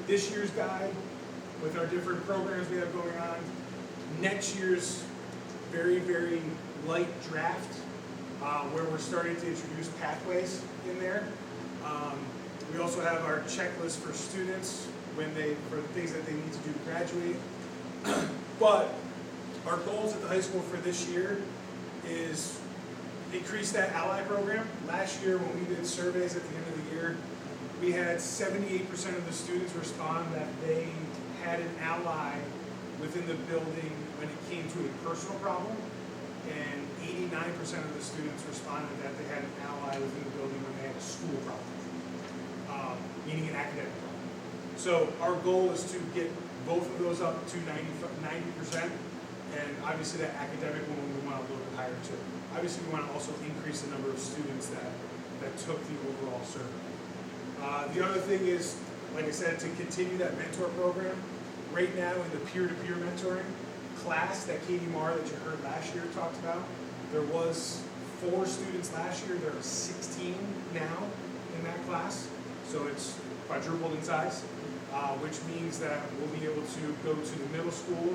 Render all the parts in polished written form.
this year's guide with our different programs we have going on. Next year's very, very light draft, where we're starting to introduce pathways in there. We also have our checklist for students for the things that they need to do to graduate. But our goals at the high school for this year is increase that ally program. Last year when we did surveys at the end of the year, we had 78% of the students respond that they had an ally within the building when it came to a personal problem, and 89% of the students responded that they had an ally within the building when they had a school problem, meaning an academic problem. So our goal is to get both of those up to 90%, and obviously that academic one we want a little bit higher too. Obviously we want to also increase the number of students that took the overall survey. The other thing is, like I said, to continue that mentor program. Right now in the peer-to-peer mentoring class that Katie Marr that you heard last year talked about, there was 4 students last year. There are 16 now in that class. So it's quadrupled in size, which means that we'll be able to go to the middle school.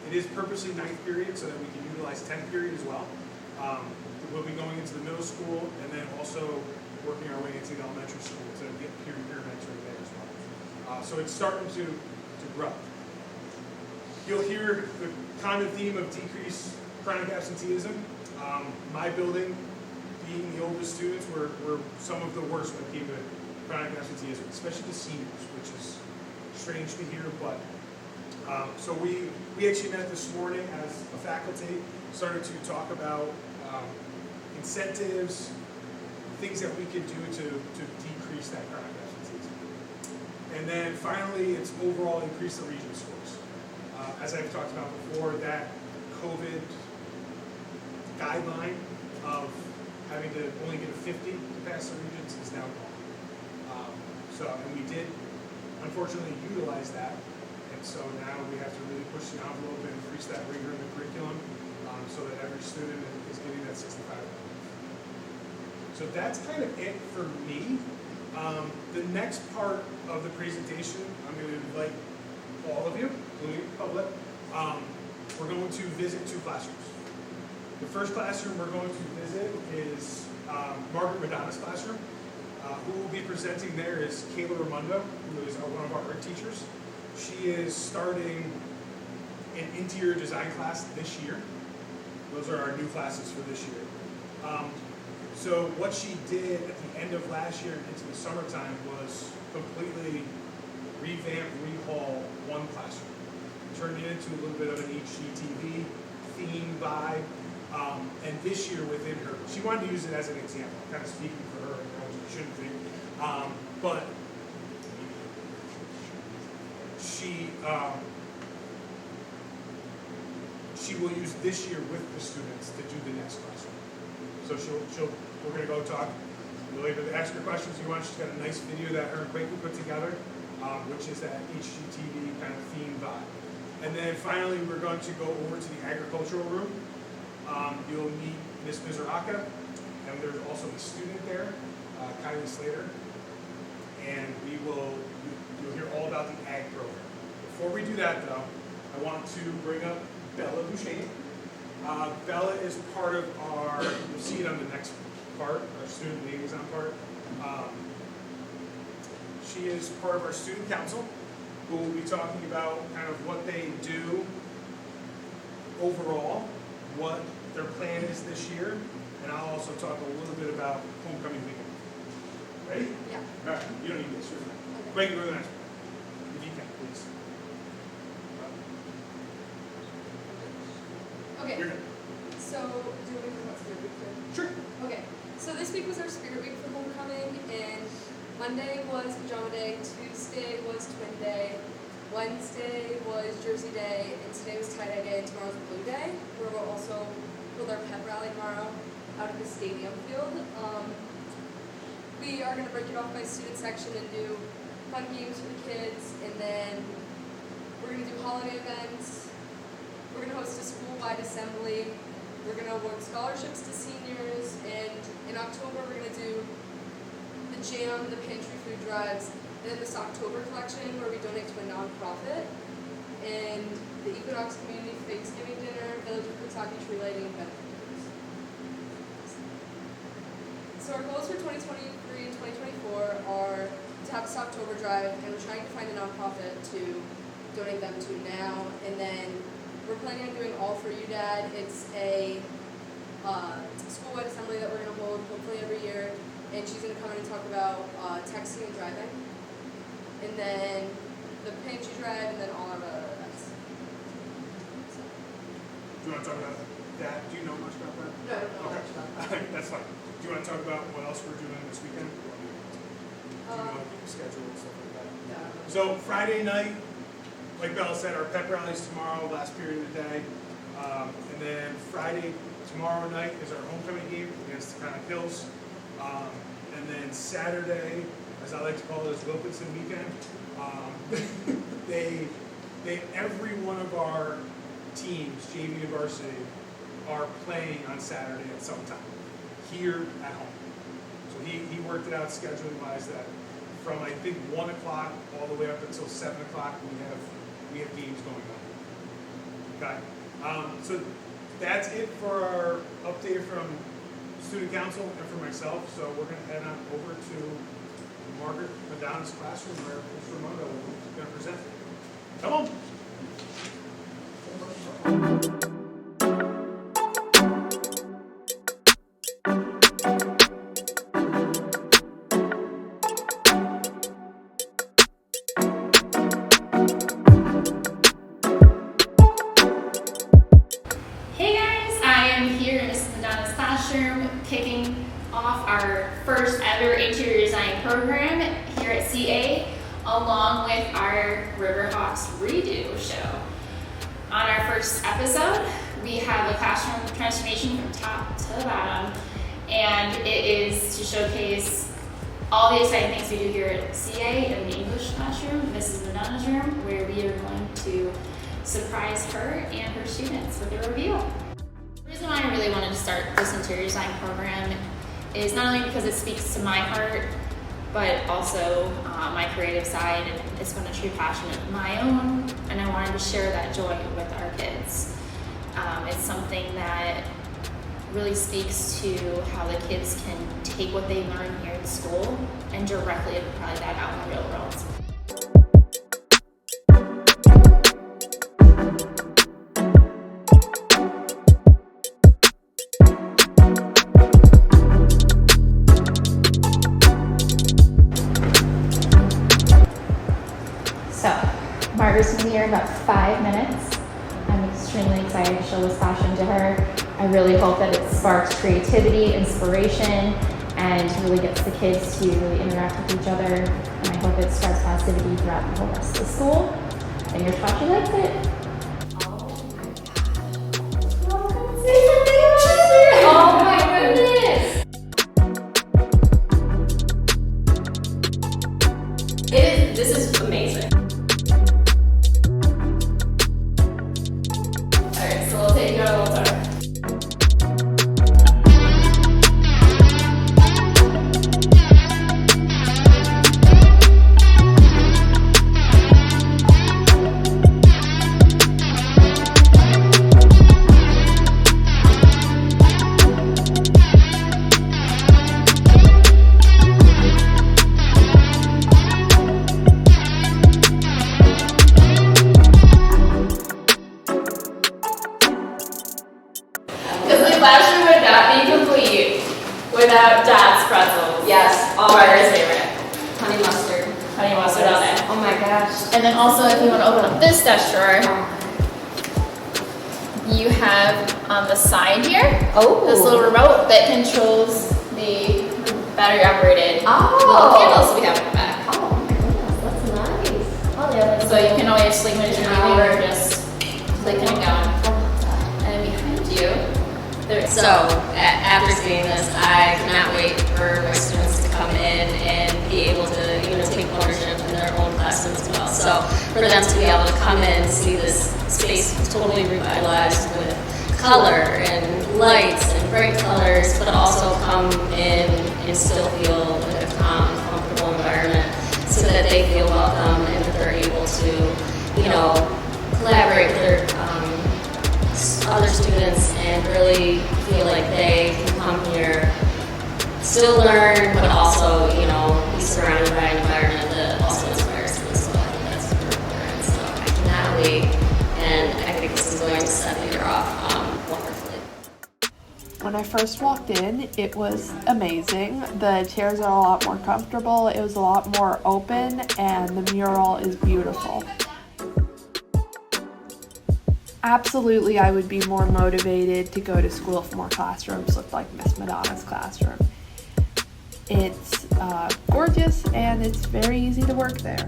It is purposely 9th period so that we can utilize 10th period as well. We'll be going into the middle school and then also working our way into the elementary school to get peer-to-peer mentoring there as well. So it's starting to grow. You'll hear the common theme of decreased chronic absenteeism. My building, being the oldest students, were some of the worst when it came to chronic absenteeism, especially the seniors, which is strange to hear, but so we actually met this morning as a faculty, started to talk about incentives, things that we could do to decrease that chronic absenteeism. And then finally, it's overall increase the region scores. As I've talked about before, that COVID guideline of having to only get a 50 to pass the regions is now gone. And we did unfortunately utilize that. And so now we have to really push the envelope and increase that rigor in the curriculum so that every student is getting that 65. So that's kind of it for me. The next part of the presentation, I'm going to invite all of you, including the public. We're going to visit 2 classrooms. The first classroom we're going to visit is Margaret Madonna's classroom. Who will be presenting there is Kayla Raimondo, who is one of our art teachers. She is starting an interior design class this year. Those are our new classes for this year. So what she did at the end of last year into the summertime was completely revamp, rehaul one classroom. Turned it into a little bit of an HGTV theme vibe. And this year within her, she wanted to use it as an example, kind of speaking for her, she shouldn't think. But she will use this year with the students to do the next classroom. So we're going to go talk. You'll either ask her questions you want. She's got a nice video that her and Quaker put together, which is that HGTV kind of theme vibe. And then finally, we're going to go over to the agricultural room. You'll meet Ms. Mizuraka, and there's also a student there, Kylie Slater, and you'll hear all about the ag program. Before we do that, though, I want to bring up Bella Boucher. Bella is part of our, you'll see it on the next part, our student liaison part. She is part of our student council, who will be talking about kind of what they do overall, what their plan is this year, and I'll also talk a little bit about homecoming weekend. Ready? Yeah. All right, you don't need this. You're fine. Okay. Wait, go to the next one. If you can, please. Okay. You're good. So, do you want to talk about Spirit Week too? Sure. Okay. So this week was our Spirit Week for homecoming, and Monday was Pajama Day, Tuesday was Twin Day, Wednesday was Jersey Day, and today was Tie-Dye Day, and tomorrow's Blue Day, where we'll also hold our pep rally tomorrow out of the stadium field. We are going to break it off by student section and do fun games for the kids, and then we're going to do holiday events. We're going to host a school-wide assembly. We're going to award scholarships to seniors, and in October we're going to do the jam, the pantry food drives, And then this October collection where we donate to a nonprofit. And the Equinox Community Thanksgiving Dinner, Village of Coxsackie Tree Lighting, and benefit dinners. So our goals for 2023 and 2024 are to have this October drive, and we're trying to find a nonprofit to donate them to now. And then we're planning on doing All For You Dad. It's a school-wide assembly that we're going to hold hopefully every year, and she's going to come in and talk about texting and driving. And then the pantry drive, and then all of our other events. So. Do you want to talk about that? Do you know much about that? No, I don't know much about that. Okay, that's fine. Do you want to talk about what else we're doing this weekend? Do you know the schedule and stuff like that? Yeah. So Friday night, like Bella said, our pep rally's tomorrow, last period of the day. And then Friday, tomorrow night is our homecoming game against the Conic Hills. And then Saturday, as I like to call it, is Wilkinson weekend. Every one of our teams, JV and varsity, are playing on Saturday at some time here at home. So he worked it out scheduling wise that from I think 1 o'clock all the way up until 7 o'clock we have games going on. Okay. So that's it for our update from student council and for myself. So we're going to head on over to Margaret Madonna's classroom where Mr. Ramondo is going to present. Come on. Hey guys, I am here in Mrs. Madonna's classroom kicking off our first ever interior design program here at CA, along with our Riverhawks Redo show. On our first episode, we have a classroom transformation from top to bottom, and it is to showcase all the exciting things we do here at CA in the English classroom, Mrs. Madonna's room, where we are going to surprise her and her students with a reveal. The reason why I really wanted to start this interior design program is not only because it speaks to my heart, but also my creative side, and it's been a true passion of my own, and I wanted to share that joy with our kids. It's something that really speaks to how the kids can take what they learn here in school and directly apply that out in the real world. Margaret's going to be here in about 5 minutes. I'm extremely excited to show this passion to her. I really hope that it sparks creativity, inspiration, and really gets the kids to really interact with each other. And I hope it sparks positivity throughout the whole rest of the school. Fingers crossed she likes it. Oh my goodness! This is amazing. Alright, so we'll take you on a little tour. Without Dad's pretzels. Yes, all Margaret's favorite. honey mustard. Honey mustard on it. Oh my gosh. And then also, if you want to open up this desk drawer, you have on the side here this little remote that controls the battery operated little candles we have in the back. Oh my goodness, that's nice. Oh, yeah, So you can always sleep when you're leaving or just clicking and going. And behind you, there's So, after seeing this, I cannot wait for my students to come in and be able to, take ownership in their own classrooms as well. So, for them to be able to come in and see this space totally revitalized with color and lights and bright colors, but also come in and still feel like a calm, comfortable environment so that that they feel welcome and that they're able to, you know, collaborate with their other students and really feel like they can come here, still learn, but also, you know, be surrounded by an environment that also inspires them. So I think that's super important. So I cannot wait, and I think this is going to set the year off wonderfully. When I first walked in, it was amazing. The chairs are a lot more comfortable, it was a lot more open, and the mural is beautiful. Absolutely, I would be more motivated to go to school if more classrooms looked like Miss Madonna's classroom. It's gorgeous and it's very easy to work there.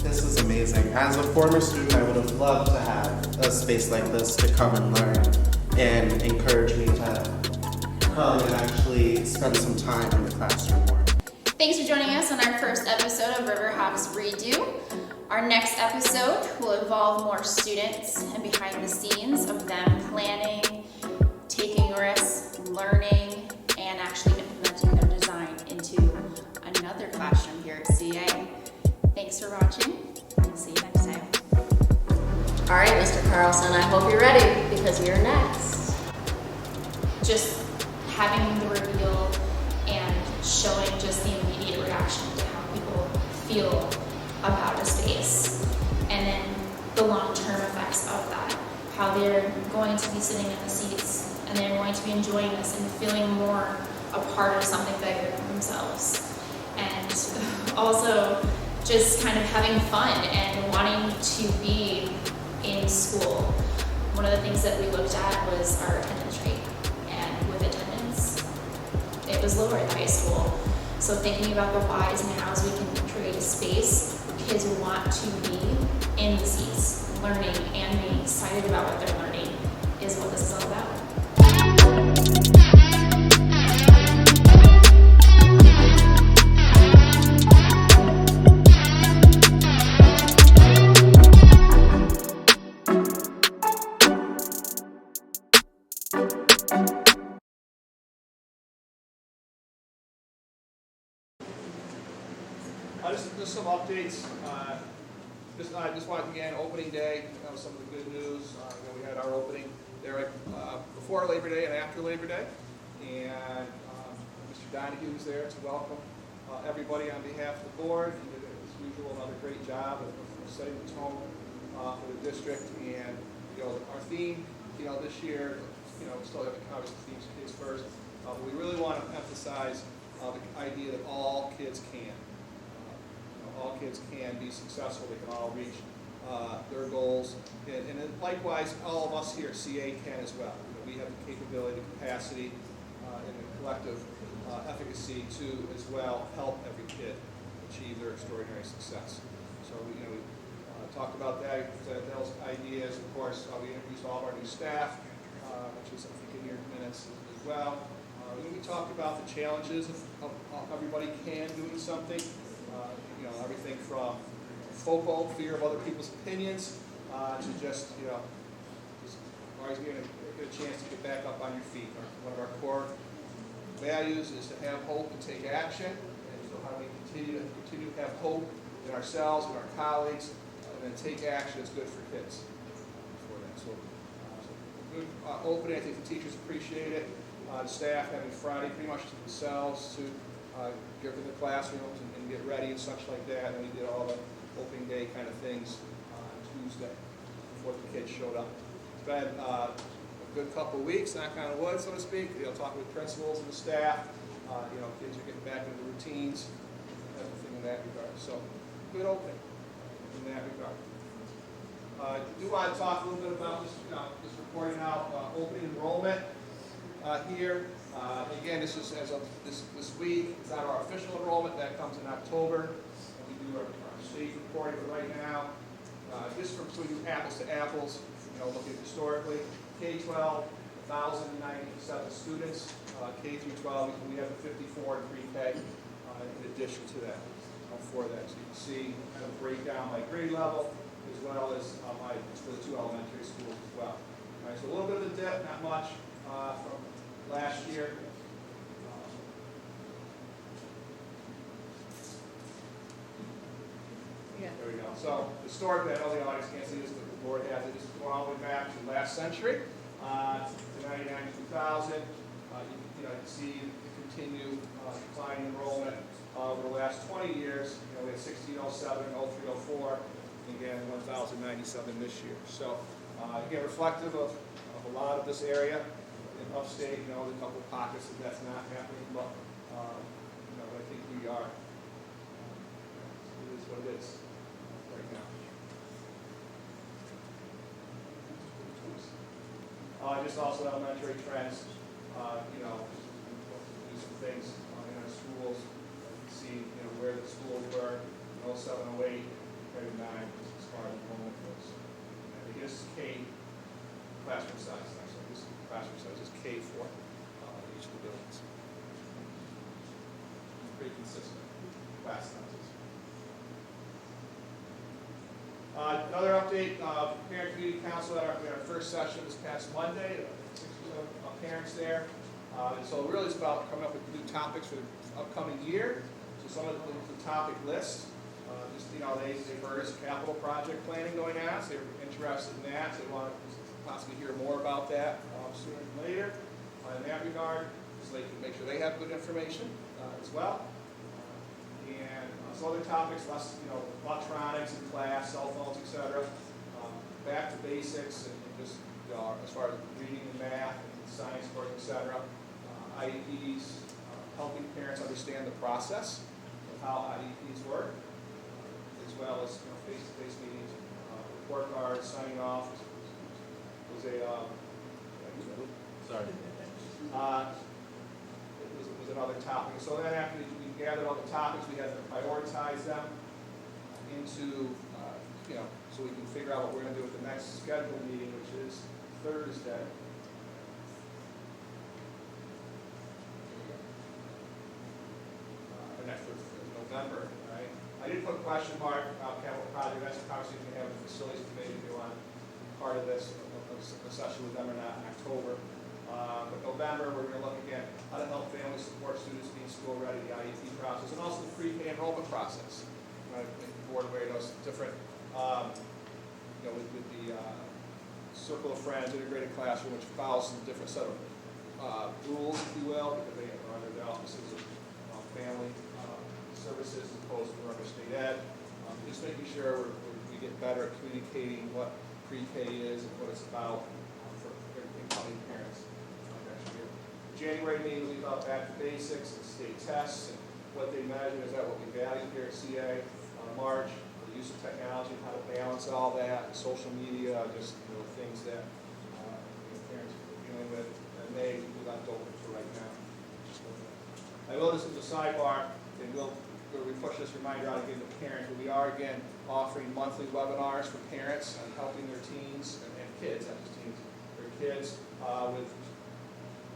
This is amazing. As a former student, I would have loved to have a space like this to come and learn and encourage me to come and actually spend some time in the classroom more. Thanks for joining us on our first episode of Riverhop's Redo. Our next episode will involve more students and behind the scenes of them planning, taking risks, learning, and actually implementing their design into another classroom here at CA. Thanks for watching, and see you next time. All right, Mr. Carlson, I hope you're ready because you're next. Just having the reveal and showing just the immediate reaction to how people feel about a space, and then the long-term effects of that, how they're going to be sitting in the seats and they're going to be enjoying this and feeling more a part of something bigger than themselves, and also just kind of having fun and wanting to be in school. One of the things that we looked at was our attendance rate, and with attendance it was lower in high school. So thinking about the whys and hows we can create a space where kids want to be in the seats, learning and being excited about what they're learning is what this is all about. Just some updates. I just wanted to begin opening day. That was some of the good news. We had our opening there before Labor Day and after Labor Day, and Mr. Donahue was there to welcome everybody on behalf of the board. He did, as usual, another great job of setting the tone for the district. And our theme, this year, we still have to cover the themes, kids first. But we really want to emphasize the idea that all kids can. All kids can be successful, they can all reach their goals, and then likewise, all of us here at CA can as well. We have the capability, the capacity, and the collective efficacy to as well help every kid achieve their extraordinary success. So we talked about that, presented those ideas. Of course, we introduced all of our new staff, which is I think in your minutes as well. We talked about the challenges of everybody can doing something. Everything from FOPO, fear of other people's opinions, to just always get a chance to get back up on your feet. One of our core values is to have hope and take action. And so how do we continue to have hope in ourselves and our colleagues, and then take action is good for kids. So good opening. I think the teachers appreciate it. The staff having Friday pretty much to themselves to get to the classrooms and get ready and such like that. And we did all the opening day kind of things on Tuesday before the kids showed up. It's been a good couple of weeks, knock on wood, so to speak. Talking with principals and the staff. Kids are getting back into routines, everything in that regard. So good opening in that regard. I do want to talk a little bit about just reporting out opening enrollment here. Again, this is as of this week. It's not our official enrollment. That comes in October. And we do our state reporting, but right now, just so we do apples to apples, looking historically, K-12, 1,097 students. K through 12, we have 54 in pre-K in addition to that, for that. So you can see kind of breakdown by grade level, as well as for the two elementary schools as well. All right, so a little bit of a dip, not much from last year. So historically, I know the audience can't see this, but the board has it. This is going all the way back to last century, to 99, 2000. You can see the continued decline in enrollment over the last 20 years. We had 1607, 0304, and again 1097 this year. So again, reflective of a lot of this area in upstate. There's a couple of pockets that that's not happening, but I think we are. It is what it is right now. Just also elementary trends. Do some things in our schools. See where the schools were in 07, 08, compared to 9 as far as enrollment goes. And this is K classroom size. Actually, this classroom size is K for each of the buildings. Pretty consistent class sizes. Another update, Parent Community Council, we had our first session this past Monday, 6 parents there. So really it's about coming up with new topics for the upcoming year. So some of the topic list, they've heard as capital project planning going on, so they're interested in that, so they want to possibly hear more about that sooner than later. In that regard, so they can make sure they have good information as well. And some other topics, less, electronics in class, cell phones, etc. Back to basics and just as far as reading and math and science work, etc. IEPs, helping parents understand the process of how IEPs work, as well as face-to-face meetings, report cards, signing off was a it was another topic. So then after we gathered all the topics, we had to prioritize them into so we can figure out what we're going to do with the next scheduled meeting, which is Thursday. Next was November, right? I did put a question mark about capital project. That's a conversation we have with the facilities committee if you want part of this, a session with them or not in October. But November, we're going to look again how to help families support students being school ready, the IEP process, and also the pre-K enrollment process. Right? The board aware of those different, with the Circle of Friends, integrated classroom, which follows some different set of rules, if you will, because they are under the offices of family services as opposed to under state ed. Just making sure we get better at communicating what pre-K is and what it's about for incoming parents next year. The January meeting will be about back to basics and state tests and what they measure. Is that what we value here at CA? March, the use of technology, how to balance all that, social media, just things that parents are dealing with. And May, we left open for right now. I will, this is a sidebar, and we'll push this reminder out again to parents, but we are again offering monthly webinars for parents on helping their teens and kids, not just teens, their kids with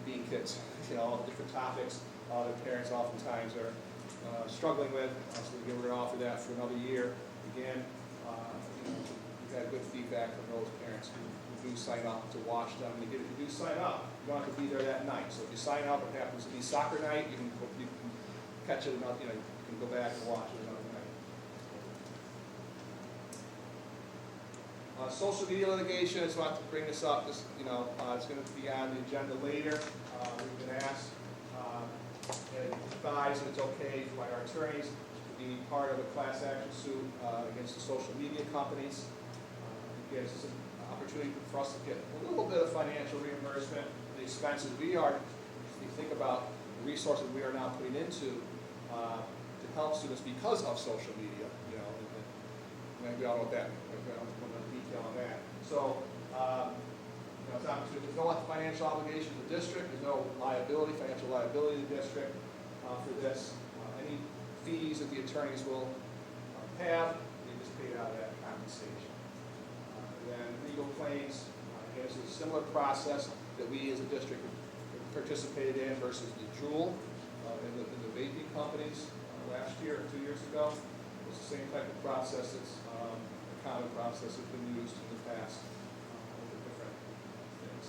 being kids, all the different topics that parents oftentimes are struggling with. So we're going to offer that for another year. Again, we've had good feedback from those parents who do sign up to watch them. And again, if you do sign up, you don't have to be there that night. So if you sign up, it happens to be soccer night, you can catch it another, you can go back and watch it another night. Social media litigation, I just want to bring this up. This, it's going to be on the agenda later. We've been asked and advised that it's okay by our attorneys to be part of a class action suit against the social media companies. It gives us an opportunity for us to get a little bit of financial reimbursement for the expenses we are, if you think about the resources we are now putting into to help students because of social media, and we all know what that means. I don't want to detail on that. So, it's opportunity. There's no financial obligation to the district. There's no financial liability to the district for this. Any fees that the attorneys will have, they just paid out of that compensation. Then legal claims, again, this is a similar process that we as a district participated in versus the Juul in the vaping companies last year or 2 years ago. It's the same type of process. It's a common process that's been used in the past with different things.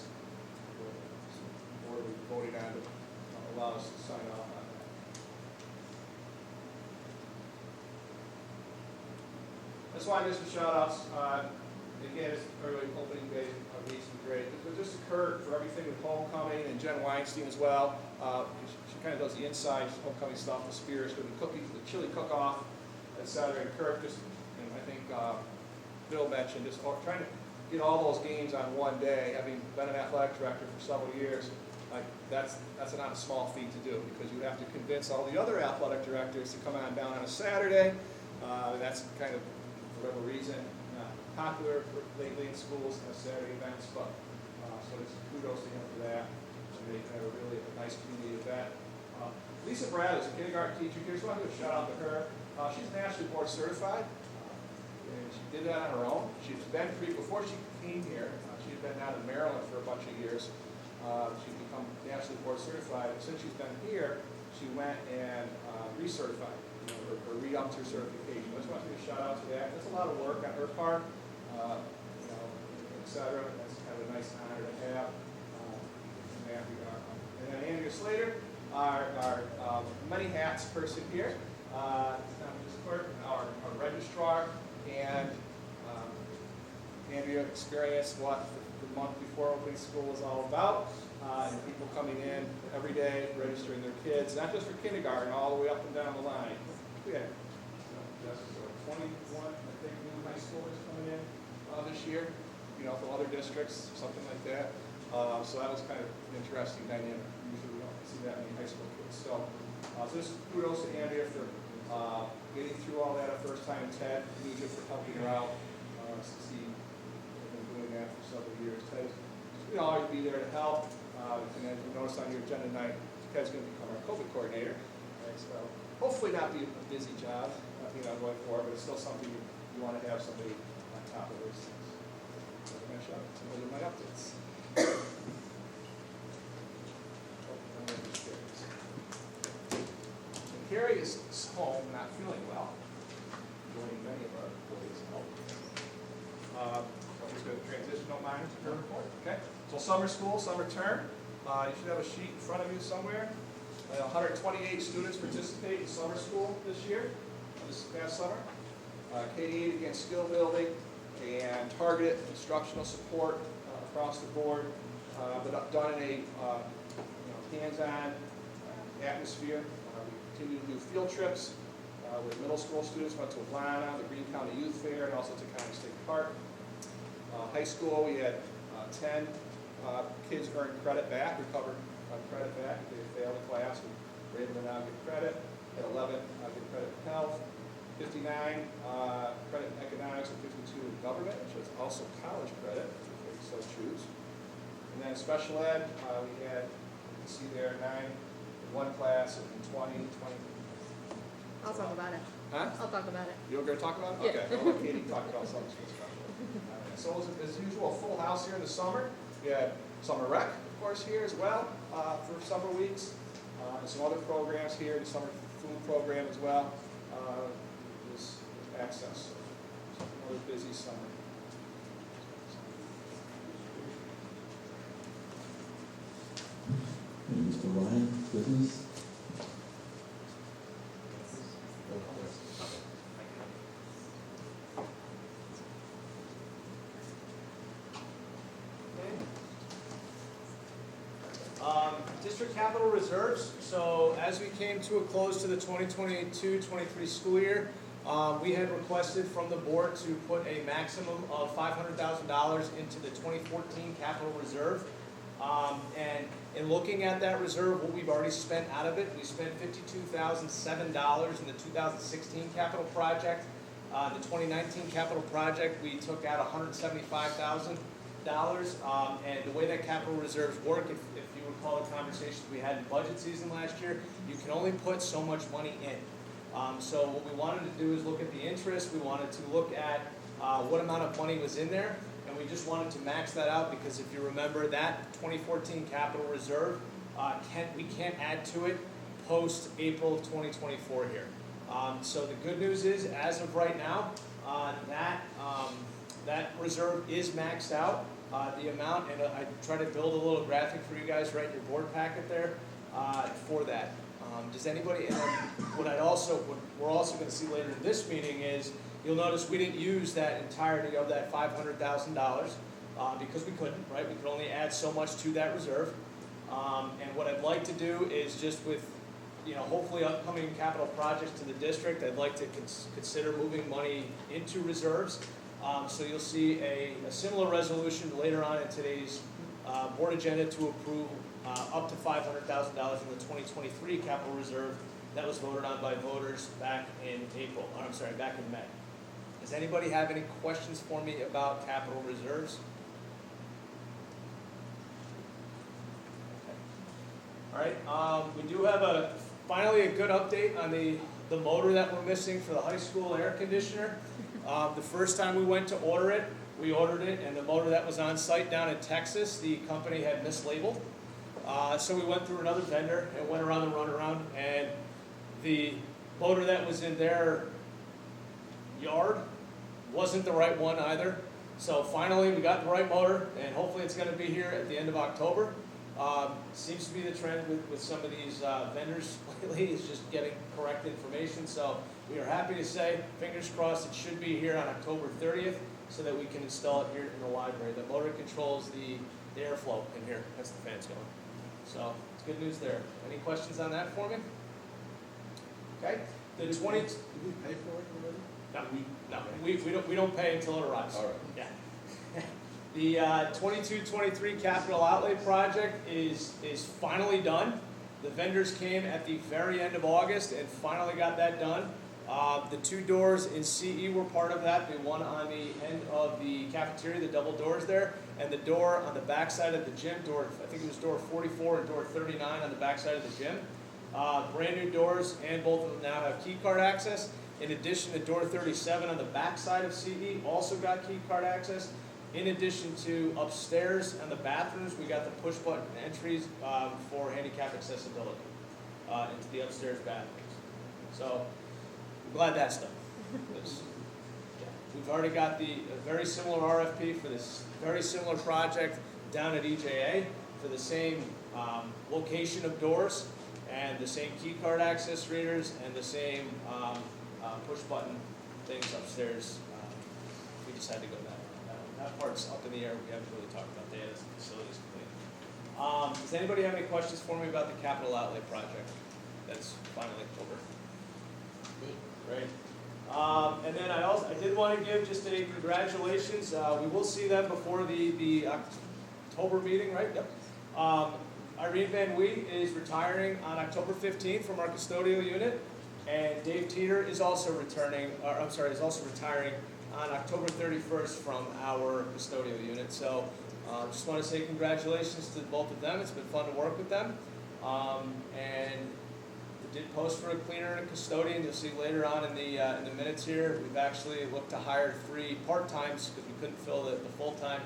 Or we voted on to allow us to sign off on that. As just want to give some shout outs. Again, it's early opening day week's been great. But just to Kurt for everything with homecoming, and Jen Weinstein as well. She kind of does the inside homecoming stuff with Spears, doing the cookies, the chili cook-off on Saturday. And Kurt just, and I think Bill mentioned, just trying to get all those games on one day, having been an athletic director for several years. That's not a small feat to do, because you have to convince all the other athletic directors to come on down on a Saturday. That's kind of, for whatever reason, not popular lately in schools, Saturday events, but so it's kudos to him for that. They have a really nice community event. Lisa Brad is a kindergarten teacher here, so I want to give a shout out to her. She's nationally board certified, and she did that on her own. She's been before she came here, she had been down in Maryland for a bunch of years. She's become nationally board certified, and since she's been here, she went and recertified, or re-upped her certification. I just want to give a shout out to that. That's a lot of work on her part, et cetera. That's kind of a nice honor to have in that regard. And then Andrea Slater, our many hats person here, our registrar, and Andrea experienced what the month before opening school was all about, and people coming in every day, registering their kids, not just for kindergarten, all the way up and down the line. We had 21, I think, new high schoolers coming in this year, from other districts, something like that. So that was kind of an interesting dynamic. Usually we don't see that many high school kids. So just kudos to Andrea for getting through all that a first time, and Ted Nugent for helping her out. Succeed. We've been doing that for several years. Ted will always be there to help. And as you notice on your agenda tonight, Ted's going to become our COVID coordinator. Right? So hopefully not be a busy job, going forward, but it's still something you want to have somebody on top of those things. So I'm going to show some of my updates. Carrie is home, not feeling well, joining many of our employees at home. I'm just going to transition, don't mind, to her report. Okay. So summer school, summer term. You should have a sheet in front of you somewhere. 128 students participate in summer school this year, this past summer. K-8 against skill building and targeted instructional support across the board, but done in a hands-on atmosphere. We continue to do field trips with middle school students. Went to Atlanta, the Greene County Youth Fair, and also to County State Park. High school, we had 10 kids earned credit back, recovered credit back. If they failed a class, we were able to now get credit. At 11, get credit in health. 59 credit in economics, and 52 in government, which is also college credit, if they so choose. And then special ed, we had, you can see there, 9 in one class, and 20. I'll talk about it. Huh? I'll talk about it. You're going to talk about it? Yeah. Okay, well, let Katie talk about something special. So it was, as usual, a full house here in the summer. We had summer rec, of course, here as well for summer weeks. And some other programs here, the summer food program as well. Was access. So another busy summer. And Mr. Ryan, business? District capital reserves. So as we came to a close to the 2022-23 school year, we had requested from the board to put a maximum of $500,000 into the 2014 capital reserve. And in looking at that reserve, what we've already spent out of it, we spent $52,007 in the 2016 capital project. The 2019 capital project, we took out $175,000. And the way that capital reserves work, if you recall the conversations we had in budget season last year, you can only put so much money in. So what we wanted to do is look at the interest. We wanted to look at what amount of money was in there, and we just wanted to max that out because if you remember that 2014 capital reserve, we can't add to it post April 2024 here. So the good news is, as of right now, that reserve is maxed out. The amount, and I try to build a little graphic for you guys right in your board packet there for that. Does anybody? And then what we're also going to see later in this meeting is You'll notice we didn't use that entirety of that $500,000 because we couldn't, right? We could only add so much to that reserve. And what I'd like to do is just with, hopefully upcoming capital projects to the district, I'd like to consider moving money into reserves. So you'll see a similar resolution later on in today's board agenda to approve up to $500,000 in the 2023 capital reserve that was voted on by voters back in back in May. Does anybody have any questions for me about capital reserves? Okay. All right, we do have finally a good update on the motor that we're missing for the high school air conditioner. The first time we went to order it, we ordered it, and the motor that was on site down in Texas, the company had mislabeled. So we went through another vendor and went around the runaround, and the motor that was in their yard wasn't the right one either. So finally we got the right motor, and hopefully it's going to be here at the end of October. Seems to be the trend with some of these vendors lately is just getting correct information. So we are happy to say, fingers crossed, it should be here on October 30th so that we can install it here in the library. The motor controls the airflow in here. That's the fans going. So it's good news there. Any questions on that for me? Okay. The 20. Did we pay for it already? No, we don't pay until it arrives. All right. Yeah. The 22-23 capital outlay project is finally done. The vendors came at the very end of August and finally got that done. The two doors in CE were part of that. The one on the end of the cafeteria, the double doors there, and the door on the back side of the gym, I think it was door 44 and door 39 on the back side of the gym. Brand new doors, and both of them now have key card access. In addition, the door 37 on the back side of CE also got key card access. In addition to upstairs and the bathrooms, we got the push button entries for handicap accessibility into the upstairs bathrooms. So I'm glad that's done. We've already got a very similar RFP for this very similar project down at EJA for the same location of doors and the same key card access readers and the same push button things upstairs. We just had to go that part's up in the air. We haven't really talked about that as the facility's complete. Does anybody have any questions for me about the capital outlay project that's finally over? Great. And then I did want to give just a congratulations. We will see them before the October meeting, right? Yep. Irene Van Wee is retiring on October 15th from our custodial unit, and Dave Teeter is also retiring on October 31st from our custodial unit. So just want to say congratulations to both of them. It's been fun to work with them. And we did post for a cleaner and a custodian. You'll see later on in the minutes here, we've actually looked to hire 3 part-times because we couldn't fill the full-time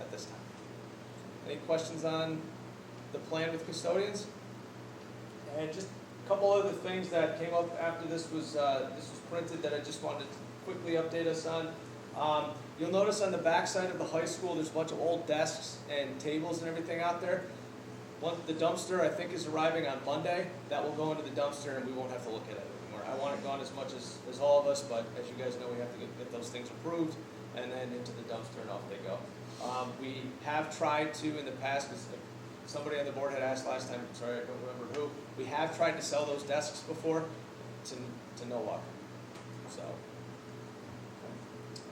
at this time. Any questions on the plan with custodians? And just a couple other things that came up after this was printed that I just wanted to quickly update us on. You'll notice on the back side of the high school there's a bunch of old desks and tables and everything out there. The dumpster I think is arriving on Monday. That will go into the dumpster and we won't have to look at it anymore. I want it gone as much as all of us, but as you guys know, we have to get those things approved and then into the dumpster and off they go. We have tried to in the past, because somebody on the board had asked last time, sorry I don't remember who, we have tried to sell those desks before to no luck. So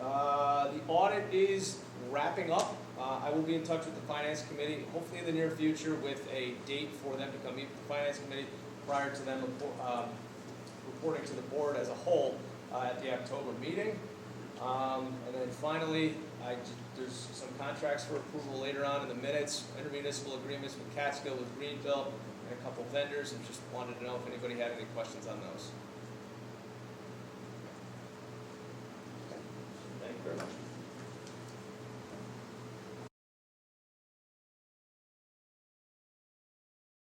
the audit is wrapping up. I will be in touch with the Finance Committee, hopefully in the near future, with a date for them to come meet with the Finance Committee prior to them reporting to the board as a whole at the October meeting. And then finally, there's some contracts for approval later on in the minutes, intermunicipal agreements with Catskill, with Greenville, and a couple vendors, and just wanted to know if anybody had any questions on those.